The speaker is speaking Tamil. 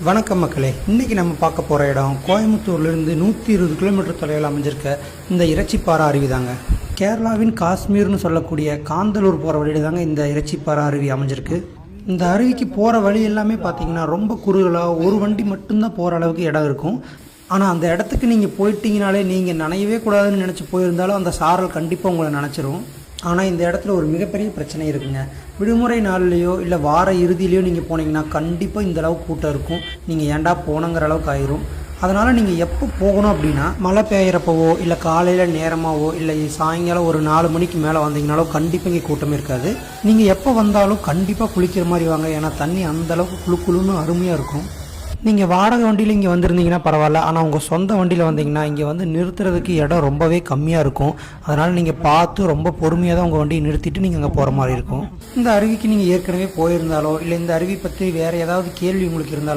வணக்கம் மக்களே, இன்றைக்கி நம்ம பார்க்க போகிற இடம் கோயம்புத்தூர்லேருந்து 120 கிலோமீட்டர் தொலைவில் அமைஞ்சிருக்க இந்த இறைச்சிப்பாறை அருவி தாங்க. கேரளாவின் காஷ்மீர்னு சொல்லக்கூடிய காந்தலூர் போகிற வழியில் தாங்க இந்த இறைச்சிப்பாறை அருவி அமைஞ்சிருக்கு. இந்த அருவிக்கு போகிற வழி எல்லாமே பார்த்திங்கன்னா ரொம்ப குறுகலாக ஒரு வண்டி மட்டும்தான் போகிற அளவுக்கு இடம் இருக்கும். ஆனால் அந்த இடத்துக்கு நீங்கள் போயிட்டீங்கனாலே நீங்கள் நனையவே கூடாதுன்னு நினச்சி போயிருந்தாலும் அந்த சாரல் கண்டிப்பாக உங்களை நினச்சிரும். ஆனால் இந்த இடத்துல ஒரு மிகப்பெரிய பிரச்சனை இருக்குங்க. விடுமுறை நாள்லேயோ இல்லை வார இறுதியிலையோ நீங்கள் போனீங்கன்னா கண்டிப்பாக இந்த அளவுக்கு கூட்டம் இருக்கும். நீங்கள் ஏன்டா போனங்கிற அளவுக்கு ஆயிரும். அதனால் நீங்கள் எப்போ போகணும் அப்படின்னா மழை பெய்கிறப்பவோ இல்லை காலையில் நேரமாகவோ இல்லை சாயங்காலம் ஒரு 4 மணிக்கு மேலே வந்தீங்கனாலோ கண்டிப்பாக இங்கே கூட்டமே இருக்காது. நீங்கள் எப்போ வந்தாலும் கண்டிப்பாக குளிக்கிற மாதிரி வாங்க. ஏன்னா தண்ணி அந்தளவுக்கு குழு குழுன்னு அருமையாக இருக்கும். நீங்கள் வாடகை வண்டியில் இங்கே வந்திருந்தீங்கன்னா பரவாயில்ல, ஆனால் உங்கள் சொந்த வண்டியில் வந்தீங்கன்னா இங்கே வந்து நிறுத்துறதுக்கு இடம் ரொம்பவே கம்மியாக இருக்கும். அதனால் நீங்கள் பார்த்து ரொம்ப பொறுமையாக தான் உங்கள் வண்டியை நிறுத்திட்டு நீங்கள் அங்கே போகிற மாதிரி இருக்கும். இந்த அருவிக்கு நீங்கள் ஏற்கனவே போயிருந்தாலோ இல்லை இந்த அருவி பற்றி வேறு ஏதாவது கேள்வி உங்களுக்கு இருந்தாலோ